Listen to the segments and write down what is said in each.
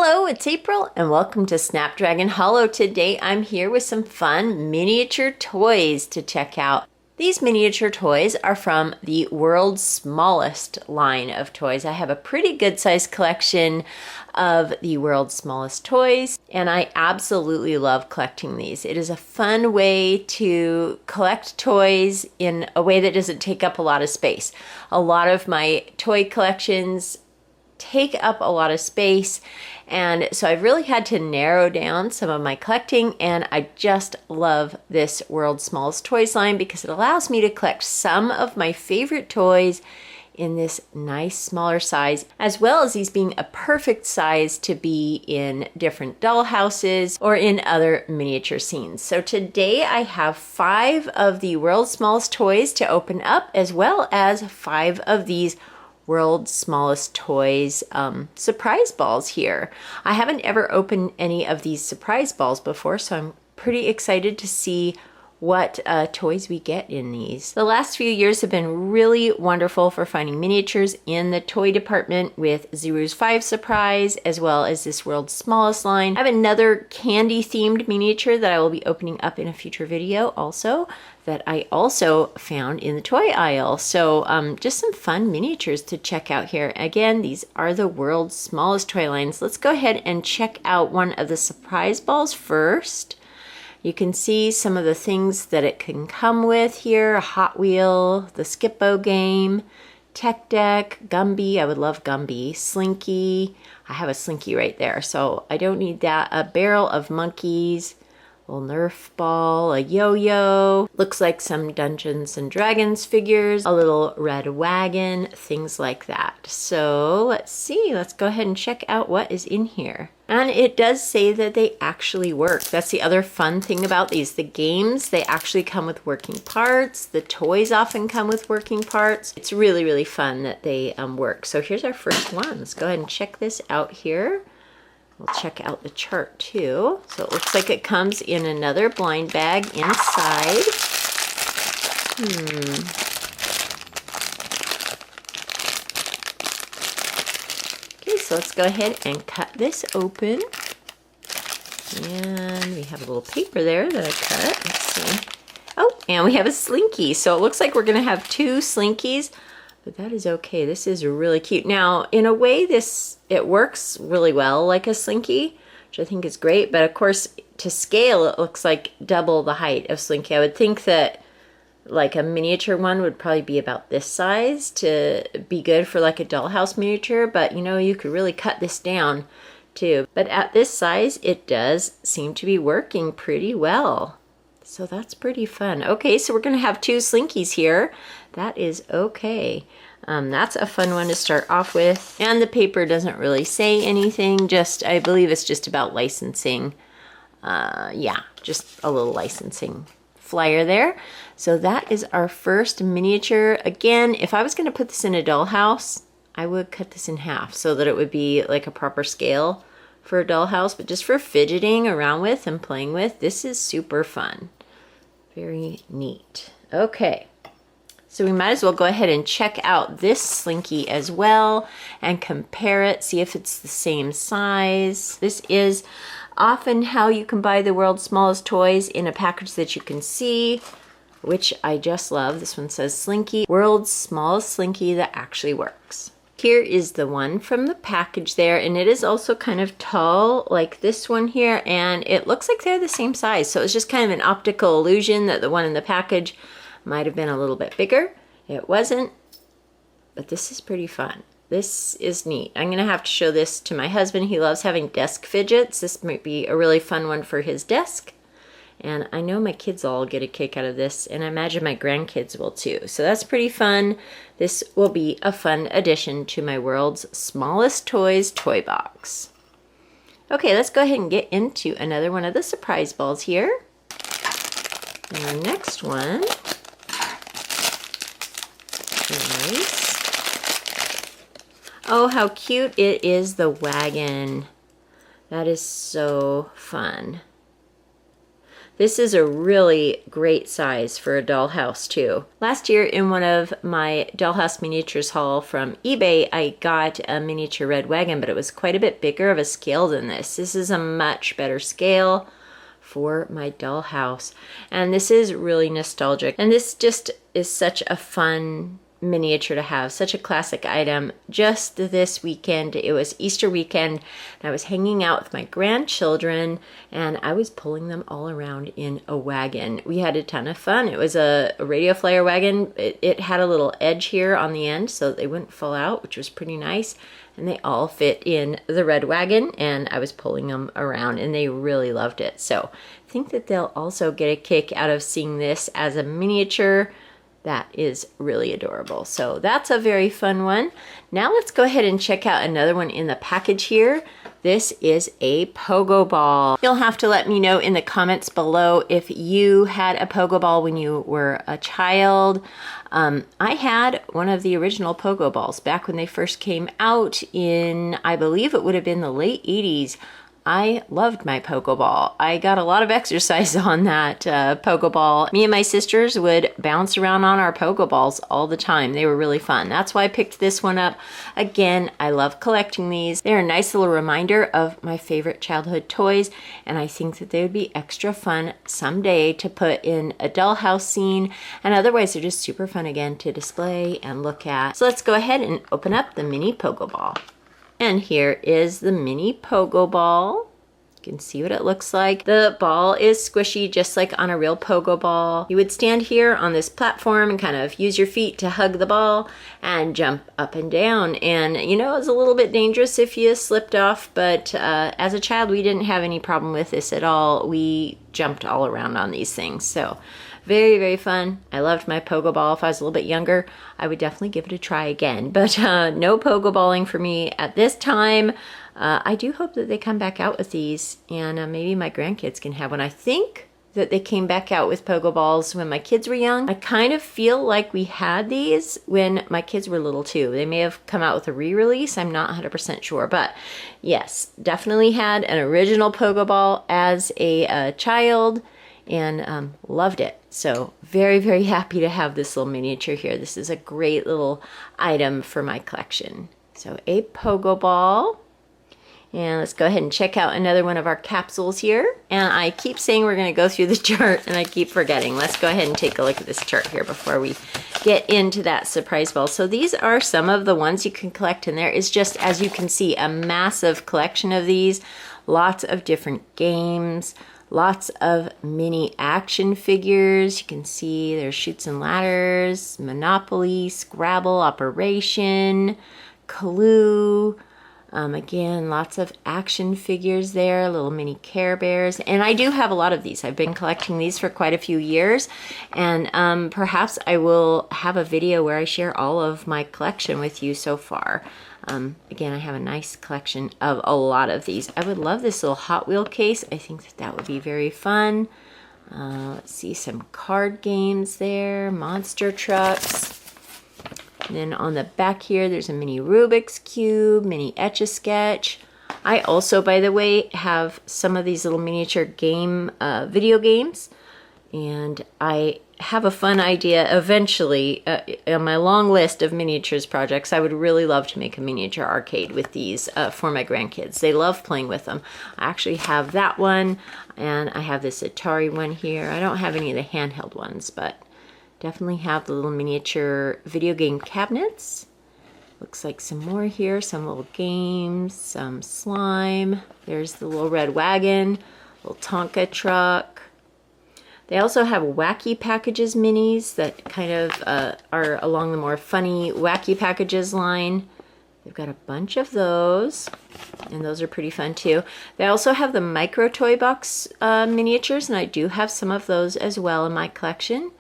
Hello, it's April and welcome to Snapdragon Hollow. Today I'm here with some fun miniature toys to check out. These miniature toys are from the world's smallest line of toys. I have a pretty good sized collection of the world's smallest toys and I absolutely love collecting these. It is a fun way to collect toys in a way that doesn't take up a lot of space. A lot of my toy collections take up a lot of space, and so I've really had to narrow down some of my collecting, and I just love this world's smallest toys line because it allows me to collect some of my favorite toys in this nice smaller size, as well as these being a perfect size to be in different doll houses or in other miniature scenes. So today I have 5 of the world's smallest toys to open up, as well as 5 of these world's smallest toys surprise balls here. I haven't ever opened any of these surprise balls before, so I'm pretty excited to see what toys we get in these. The last few years have been really wonderful for finding miniatures in the toy department with Zeru's 5 Surprise, as well as this world's smallest line. I have another candy themed miniature that I will be opening up in a future video also, that I also found in the toy aisle. So just some fun miniatures to check out here. Again, these are the world's smallest toy lines. Let's go ahead and check out one of the surprise balls first. You can see some of the things that it can come with here. A Hot Wheel, the Skip-Bo game, Tech Deck, Gumby, I would love Gumby, Slinky, I have a Slinky right there, so I don't need that. A barrel of monkeys, a little Nerf ball, a yo-yo, looks like some Dungeons and Dragons figures, a little red wagon, things like that. So let's see, let's go ahead and check out what is in here. And it does say that they actually work. That's the other fun thing about these. The games, they actually come with working parts. The toys often come with working parts. It's really, really fun that they work. So here's our first one. Let's go ahead and check this out here. We'll check out the chart too. So it looks like it comes in another blind bag inside. So let's go ahead and cut this open. And we have a little paper there that I cut. Let's see. Oh, and we have a Slinky. So it looks like we're gonna have 2 Slinkies, but that is okay. This is really cute. Now, in a way, it works really well like a Slinky, which I think is great. But of course, to scale, it looks like double the height of Slinky. I would think that like a miniature one would probably be about this size to be good for like a dollhouse miniature, but you know, you could really cut this down too. But at this size, it does seem to be working pretty well. So that's pretty fun. Okay, so we're gonna have 2 Slinkies here. That is okay. That's a fun one to start off with. And the paper doesn't really say anything, just, I believe it's just about licensing. Yeah, just a little licensing flyer there. So that is our first miniature. Again, if I was going to put this in a dollhouse, I would cut this in half so that it would be like a proper scale for a dollhouse, but just for fidgeting around with and playing with, this is super fun. Very neat. Okay, so we might as well go ahead and check out this Slinky as well and compare it, see if it's the same size. This is often how you can buy the world's smallest toys in a package that you can see, which I just love. This one says Slinky, world's smallest Slinky that actually works. Here is the one from the package there, and it is also kind of tall like this one here, and it looks like they're the same size. So it's just kind of an optical illusion that the one in the package might have been a little bit bigger. It wasn't, but this is pretty fun. This is neat. I'm gonna have to show this to my husband. He loves having desk fidgets. This might be a really fun one for his desk. And I know my kids all get a kick out of this, and I imagine my grandkids will too. So that's pretty fun. This will be a fun addition to my world's smallest toys toy box. Okay, let's go ahead and get into another one of the surprise balls here. And our next one is, oh, how cute it is, the wagon. That is so fun. This is a really great size for a dollhouse too. Last year in one of my dollhouse miniatures haul from eBay, I got a miniature red wagon, but it was quite a bit bigger of a scale than this. This is a much better scale for my dollhouse. And this is really nostalgic. And this just is such a fun miniature to have, such a classic item. Just this weekend, it was Easter weekend, and I was hanging out with my grandchildren and I was pulling them all around in a wagon. We had a ton of fun. It was a radio flyer wagon. It had a little edge here on the end so they wouldn't fall out, which was pretty nice. And they all fit in the red wagon, and I was pulling them around and they really loved it. So I think that they'll also get a kick out of seeing this as a miniature. That is really adorable. So that's a very fun one. Now let's go ahead and check out another one in the package here. This is a pogo ball. You'll have to let me know in the comments below if you had a pogo ball when you were a child. I had one of the original pogo balls back when they first came out in, I believe it would have been the late 80s. I loved my pogo ball. I got a lot of exercise on that pogo ball. Me and my sisters would bounce around on our pogo balls all the time. They were really fun. That's why I picked this one up. Again, I love collecting these. They're a nice little reminder of my favorite childhood toys, and I think that they would be extra fun someday to put in a dollhouse scene, and otherwise they're just super fun again to display and look at. So let's go ahead and open up the mini pogo ball. And here is the mini pogo ball. You can see what it looks like. The ball is squishy, just like on a real pogo ball. You would stand here on this platform and kind of use your feet to hug the ball and jump up and down. And you know, it's a little bit dangerous if you slipped off, but as a child, we didn't have any problem with this at all. We jumped all around on these things. So very, very fun. I loved my pogo ball. If I was a little bit younger, I would definitely give it a try again. But no pogo balling for me at this time. I do hope that they come back out with these, and maybe my grandkids can have one. I think that they came back out with pogo balls when my kids were young. I kind of feel like we had these when my kids were little too. They may have come out with a re-release. I'm not 100% sure, but yes, definitely had an original pogo ball as a child, and loved it. So very, very happy to have this little miniature here. This is a great little item for my collection. So a pogo ball. And let's go ahead and check out another one of our capsules here. And I keep saying we're going to go through the chart, and I keep forgetting. Let's go ahead and take a look at this chart here before we get into that surprise ball. So these are some of the ones you can collect, and there is just, as you can see, a massive collection of these. Lots of different games. Lots of mini action figures. You can see there's Chutes and Ladders, Monopoly, Scrabble, Operation, Clue. Again, lots of action figures there, little mini Care Bears. And I do have a lot of these. I've been collecting these for quite a few years. And perhaps I will have a video where I share all of my collection with you so far. Again, I have a nice collection of a lot of these. I would love this little Hot Wheel case. I think that that would be very fun. Let's see, some card games there, monster trucks. And then on the back here, there's a mini Rubik's Cube, mini Etch-a-Sketch. I also, by the way, have some of these little miniature game, video games. And I have a fun idea eventually on my long list of miniatures projects. I would really love to make a miniature arcade with these for my grandkids. They love playing with them. I actually have that one, and I have this Atari one here. I don't have any of the handheld ones, but definitely have the little miniature video game cabinets. Looks like some more here, some little games, some slime. There's the little red wagon, little Tonka truck. They also have wacky packages minis that kind of are along the more funny wacky packages line. They've got a bunch of those, and those are pretty fun too. They also have the micro toy box miniatures, and I do have some of those as well in my collection.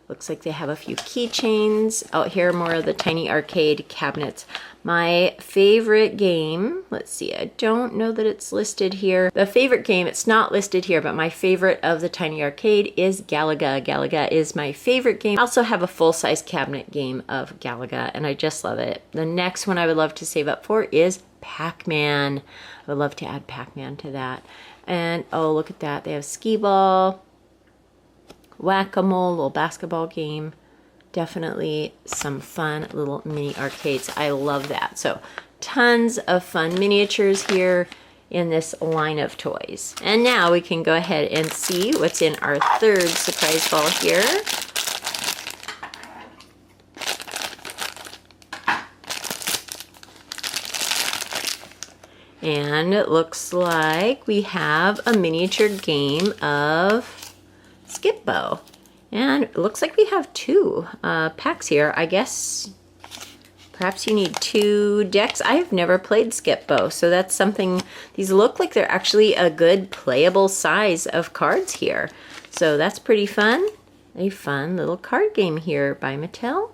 Looks like they have a few keychains. Out here, more of the tiny arcade cabinets. My favorite game, let's see, I don't know that it's listed here. The favorite game, it's not listed here, but my favorite of the tiny arcade is Galaga. Galaga is my favorite game. I also have a full-size cabinet game of Galaga, and I just love it. The next one I would love to save up for is Pac-Man. I would love to add Pac-Man to that. And oh, look at that. They have skee ball. whack-a-mole, little basketball game. Definitely some fun little mini arcades. I love that. So tons of fun miniatures here in this line of toys. And now we can go ahead and see what's in our third surprise ball here. And it looks like we have a miniature game of Skip-Bo. And it looks like we have two packs here. I guess perhaps you need two decks. I have never played Skip-Bo, so that's something. These look like they're actually a good playable size of cards here. So that's pretty fun. A fun little card game here by Mattel.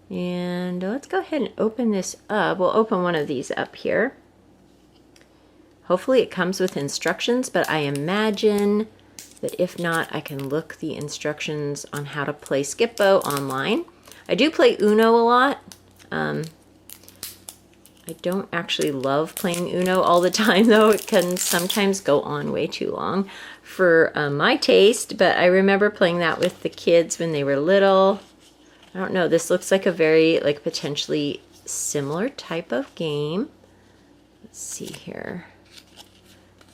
And let's go ahead and open this up. We'll open one of these up here. Hopefully it comes with instructions, but I imagine that if not, I can look the instructions on how to play Skip-Bo online. I do play Uno a lot. I don't actually love playing Uno all the time, though. It can sometimes go on way too long for my taste, but I remember playing that with the kids when they were little. I don't know, this looks like a very, like, potentially similar type of game. Let's see here.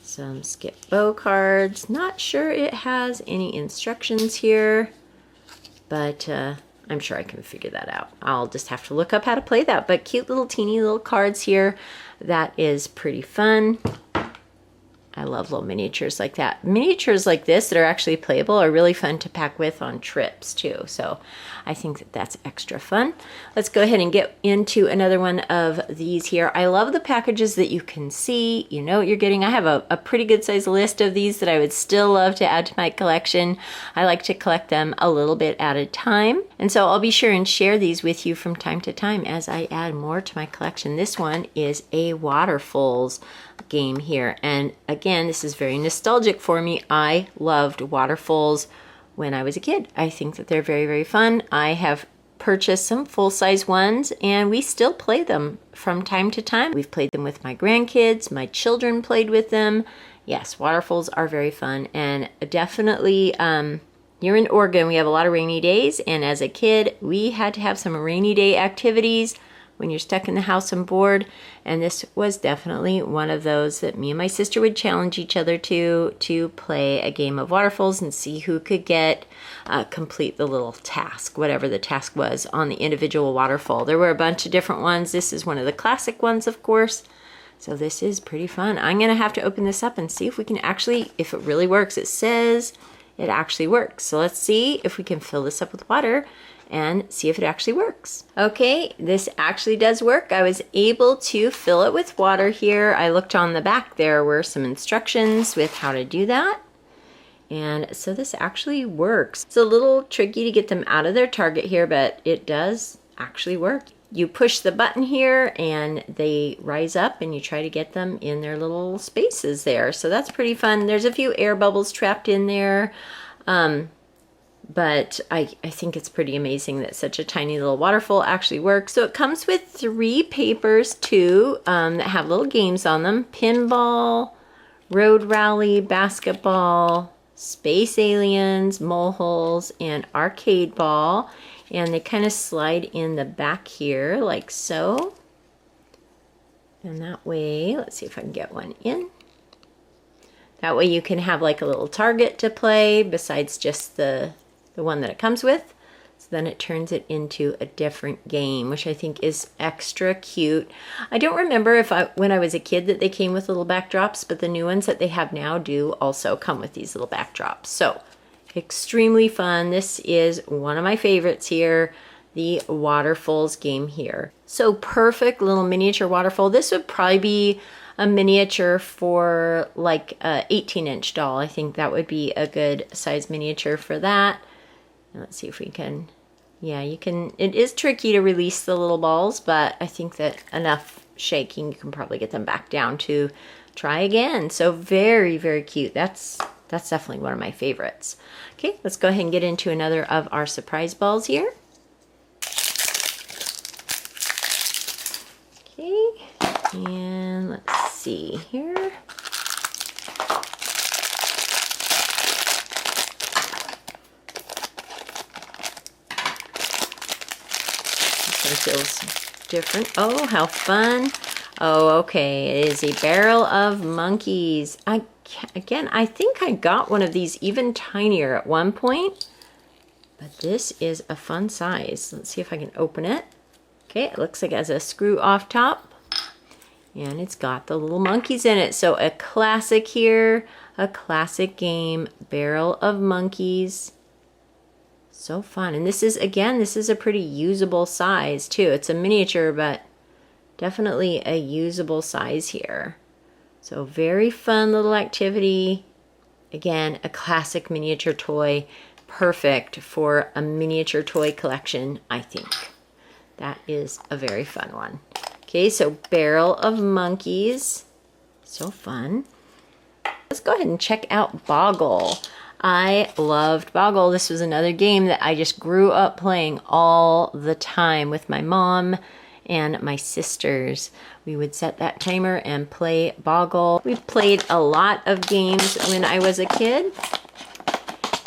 Some Skip-Bo cards. Not sure it has any instructions here, but I'm sure I can figure that out. I'll just have to look up how to play that, but cute little teeny little cards here. That is pretty fun. I love little miniatures like that. Miniatures like this that are actually playable are really fun to pack with on trips too. So I think that that's extra fun. Let's go ahead and get into another one of these here. I love the packages that you can see. You know what you're getting. I have a pretty good size list of these that I would still love to add to my collection. I like to collect them a little bit at a time. And so I'll be sure and share these with you from time to time as I add more to my collection. This one is a Waterfalls game here, and again, this is very nostalgic for me. I loved Waterfalls when I was a kid. I think that they're very, very fun. I have purchased some full-size ones, and we still play them from time to time. We've played them with my grandkids. My children played with them. Yes, Waterfalls are very fun, and definitely here in Oregon, we have a lot of rainy days, and as a kid, we had to have some rainy day activities when you're stuck in the house and bored, and this was definitely one of those that me and my sister would challenge each other to play a game of Waterfalls and see who could get complete the little task, whatever the task was on the individual waterfall. There were a bunch of different ones. This is one of the classic ones, of course. So this is pretty fun. I'm gonna have to open this up and see if we can actually, if it really works. It says it actually works. So let's see if we can fill this up with water and see if it actually works. Okay, this actually does work. I was able to fill it with water here. I looked on the back, there were some instructions with how to do that. And so this actually works. It's a little tricky to get them out of their target here, but it does actually work. You push the button here and they rise up and you try to get them in their little spaces there. So that's pretty fun. There's a few air bubbles trapped in there. But I think it's pretty amazing that such a tiny little waterfall actually works. So it comes with 3 papers too that have little games on them. Pinball, Road Rally, Basketball, Space Aliens, Moleholes, and Arcade Ball. And they kind of slide in the back here like so. And that way, let's see if I can get one in. That way you can have like a little target to play besides just the one that it comes with. So then it turns it into a different game, which I think is extra cute. I don't remember if when I was a kid that they came with little backdrops, but the new ones that they have now do also come with these little backdrops. So extremely fun. This is one of my favorites here, the Waterfalls game here. So perfect little miniature waterfall. This would probably be a miniature for like a 18-inch doll. I think that would be a good size miniature for that. Let's see if we can, yeah, you can, it is tricky to release the little balls, but I think that enough shaking, you can probably get them back down to try again. So very, very cute. That's definitely one of my favorites. Okay, let's go ahead and get into another of our surprise balls here. Okay, and let's see here. Kind of feels different. Oh, how fun. Oh, okay. It is a barrel of monkeys. Again, I think I got one of these even tinier at one point, but this is a fun size. Let's see if I can open it. Okay, it looks like it has a screw off top, and it's got the little monkeys in it. So a classic here, a classic game, barrel of monkeys. So fun. And this is, again, this is a pretty usable size too. It's a miniature, but definitely a usable size here. So very fun little activity. Again, a classic miniature toy, perfect for a miniature toy collection, I think. That is a very fun one. Okay, so barrel of monkeys. So fun. Let's go ahead and check out Boggle. I loved Boggle. This was another game that I just grew up playing all the time with my mom and my sisters. We would set that timer and play Boggle. We played a lot of games when I was a kid,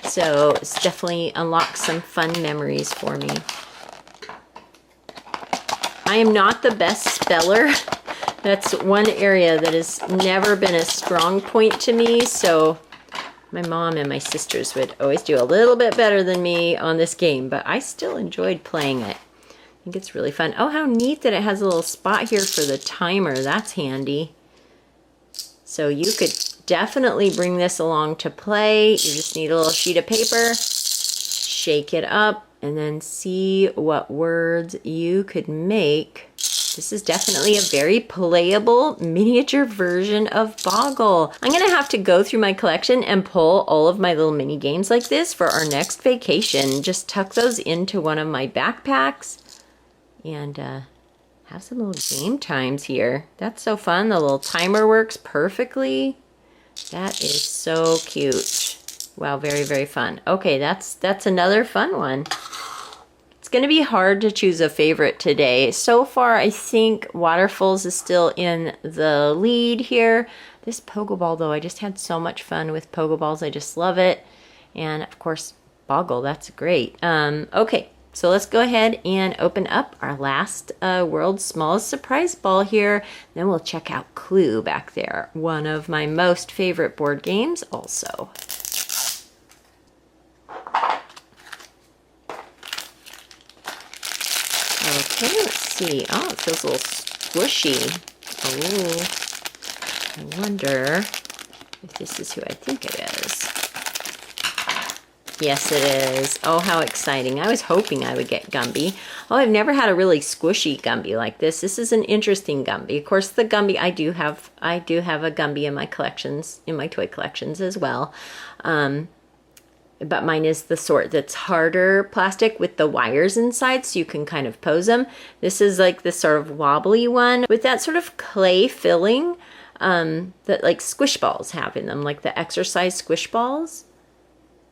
so it's definitely unlocked some fun memories for me. I am not the best speller. That's one area that has never been a strong point to me, so my mom and my sisters would always do a little bit better than me on this game, but I still enjoyed playing it. I think it's really fun. Oh, how neat that it has a little spot here for the timer. That's handy. So you could definitely bring this along to play. You just need a little sheet of paper, shake it up, and then see what words you could make. This is definitely a very playable miniature version of Boggle. I'm gonna have to go through my collection and pull all of my little mini games like this for our next vacation. Just tuck those into one of my backpacks and have some little game times here. That's so fun. The little timer works perfectly. That is so cute. Wow, very, very fun. Okay, that's another fun one. Going to be hard to choose a favorite today. So far, I think Waterfalls is still in the lead here. This Pokeball, though, I just had so much fun with Pokeballs. I just love it. And, of course, Boggle, that's great. Okay, so let's go ahead and open up our last World's Smallest Surprise Ball here. Then we'll check out Clue back there. One of my most favorite board games also. Okay, let's see. Oh, it feels a little squishy. Oh, I wonder if this is who I think it is. Yes, it is. Oh, how exciting. I was hoping I would get Gumby. Oh, I've never had a really squishy Gumby like this. This is an interesting Gumby. Of course, the Gumby, I do have a Gumby in my collections, in my toy collections as well. But mine is the sort that's harder plastic with the wires inside, so you can kind of pose them. This is like this sort of wobbly one with that sort of clay filling that like squish balls have in them, like the exercise squish balls.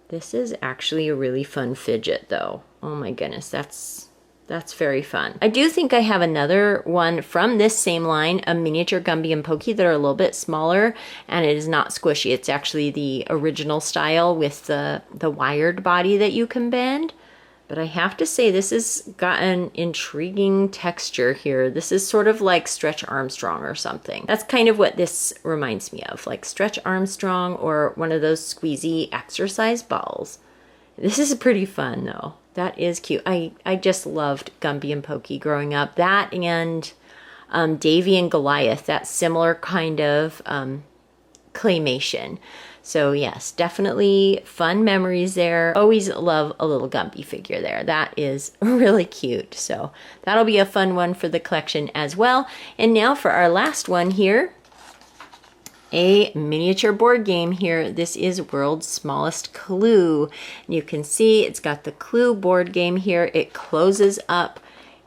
This is actually a really fun fidget though. Oh my goodness, that's very fun. I do think I have another one from this same line, a miniature Gumby and Pokey that are a little bit smaller, and it is not squishy. It's actually the original style with the wired body that you can bend. But I have to say, this has got an intriguing texture here. This is sort of like Stretch Armstrong or something. That's kind of what this reminds me of, like Stretch Armstrong or one of those squeezy exercise balls. This is pretty fun though. That is cute. I just loved Gumby and Pokey growing up. That and Davy and Goliath, that similar kind of claymation. So yes, definitely fun memories there. Always love a little Gumby figure there. That is really cute. So that'll be a fun one for the collection as well. And now for our last one here. A miniature board game here. This is World's Smallest Clue. You can see it's got the Clue board game here. It closes up.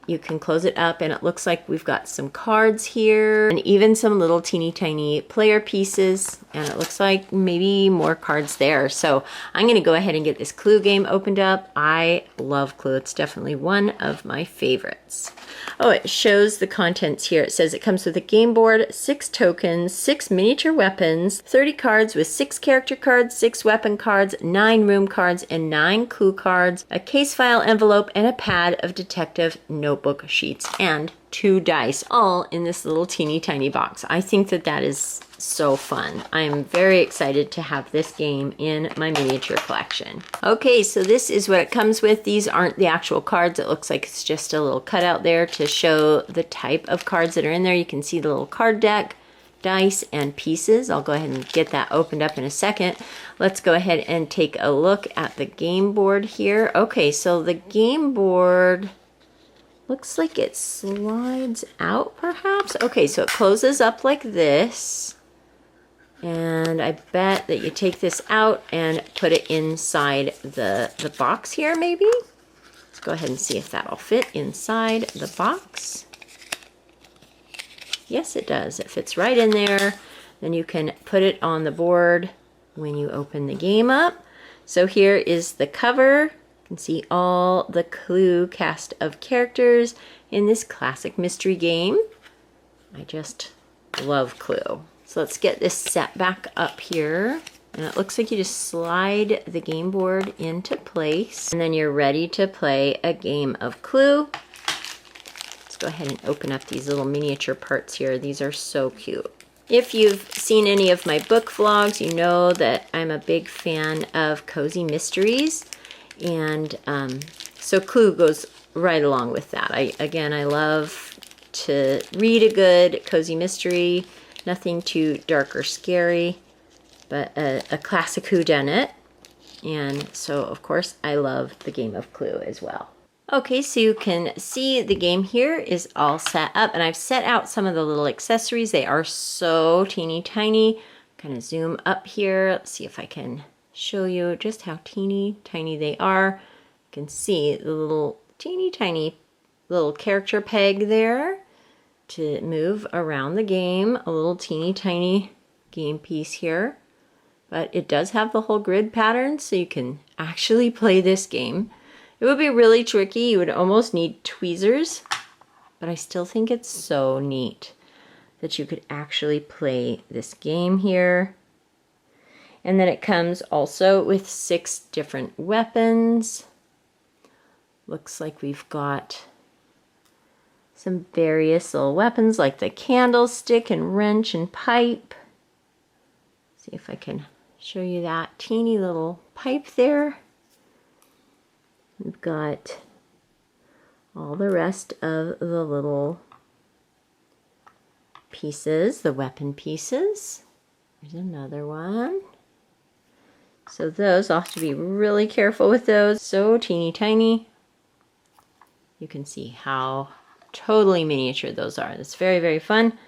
You can close it up and it looks like we've got some cards here and even some little teeny tiny player pieces, and it looks like maybe more cards there. So I'm going to go ahead and get this Clue game opened up. I love Clue. It's definitely one of my favorites. Oh, it shows the contents here. It says it comes with a game board, 6 tokens, 6 miniature weapons, 30 cards with 6 character cards, 6 weapon cards, 9 room cards, and 9 clue cards, a case file envelope, and a pad of detective notebooks. notebook sheets, and 2 dice, all in this little teeny tiny box. I think that that is so fun. I'm very excited to have this game in my miniature collection. Okay, so this is what it comes with. These aren't the actual cards. It looks like it's just a little cutout there to show the type of cards that are in there. You can see the little card deck, dice, and pieces. I'll go ahead and get that opened up in a second. Let's go ahead and take a look at the game board here. Okay, so the game board looks like it slides out perhaps. Okay, so it closes up like this. And I bet that you take this out and put it inside the box here maybe. Let's go ahead and see if that'll fit inside the box. Yes, it does. It fits right in there. Then you can put it on the board when you open the game up. So here is the cover. You can see all the Clue cast of characters in this classic mystery game. I just love Clue. So let's get this set back up here. And it looks like you just slide the game board into place. And then you're ready to play a game of Clue. Let's go ahead and open up these little miniature parts here. These are so cute. If you've seen any of my book vlogs, you know that I'm a big fan of cozy mysteries. And so Clue goes right along with that. I love to read a good cozy mystery. Nothing too dark or scary, but a classic whodunit. And so, of course, I love the game of Clue as well. Okay, so you can see the game here is all set up, and I've set out some of the little accessories. They are so teeny tiny. Kind of zoom up here. Let's see if I can show you just how teeny tiny they are. You can see the little teeny tiny little character peg there to move around the game. A little teeny tiny game piece here. But it does have the whole grid pattern, so you can actually play this game. It would be really tricky. You would almost need tweezers, but I still think it's so neat that you could actually play this game here. And then it comes also with 6 different weapons. Looks like we've got some various little weapons like the candlestick and wrench and pipe. See if I can show you that teeny little pipe there. We've got all the rest of the little pieces, the weapon pieces. There's another one. So those, I'll have to be really careful with those. So teeny tiny. You can see how totally miniature those are. It's very, very fun.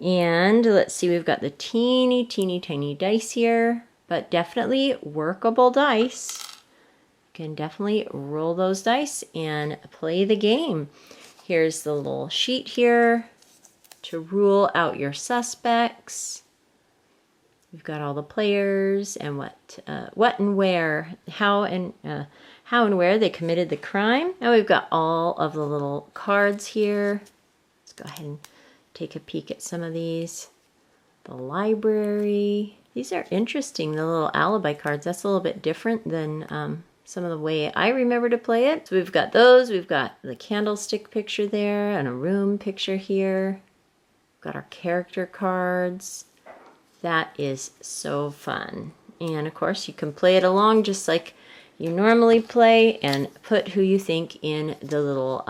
And let's see, we've got the teeny tiny dice here, but definitely workable dice. Can definitely roll those dice and play the game. Here's the little sheet here to rule out your suspects. We've got all the players and what and where, how and where they committed the crime. Now we've got all of the little cards here. Let's go ahead and take a peek at some of these. The library. These are interesting, the little alibi cards. That's a little bit different than some of the way I remember to play it. So we've got those. We've got the candlestick picture there and a room picture here. We've got our character cards. That is so fun. And of course you can play it along just like you normally play and put who you think in the little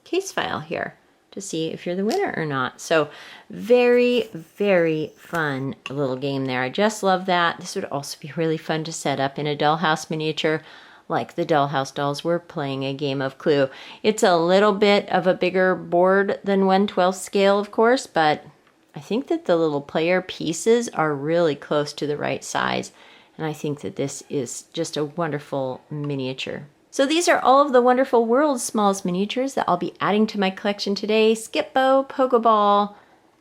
case file here to see if you're the winner or not. So very, very fun little game there. I just love that. This would also be really fun to set up in a dollhouse miniature like the Dollhouse Dolls were playing a game of Clue. It's a little bit of a bigger board than 1/12 scale, of course, but I think that the little player pieces are really close to the right size. And I think that this is just a wonderful miniature. So these are all of the wonderful World's Smallest Miniatures that I'll be adding to my collection today. Skip-Bo, Pokeball,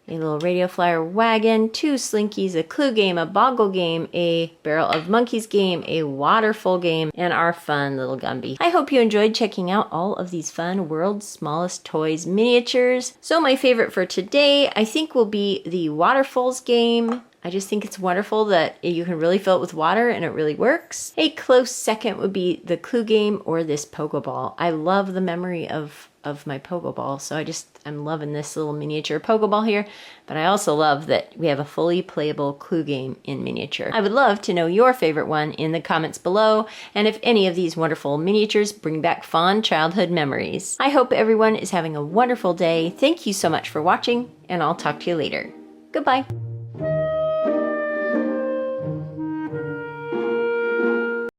a little radio flyer wagon, 2 Slinkies, a Clue game, a Boggle game, a Barrel of Monkeys game, a Waterfall game, and our fun little Gumby. I hope you enjoyed checking out all of these fun World's Smallest Toys miniatures. So my favorite for today, I think, will be the Waterfalls game. I just think it's wonderful that you can really fill it with water and it really works. A close second would be the Clue game or this Pokeball. I love the memory of of my Pokeball. So I'm loving this little miniature Pokeball here. But I also love that we have a fully playable clue game in miniature. I would love to know your favorite one in the comments below, and if any of these wonderful miniatures bring back fond childhood memories. I hope everyone is having a wonderful day. Thank you so much for watching, and I'll talk to you later. Goodbye.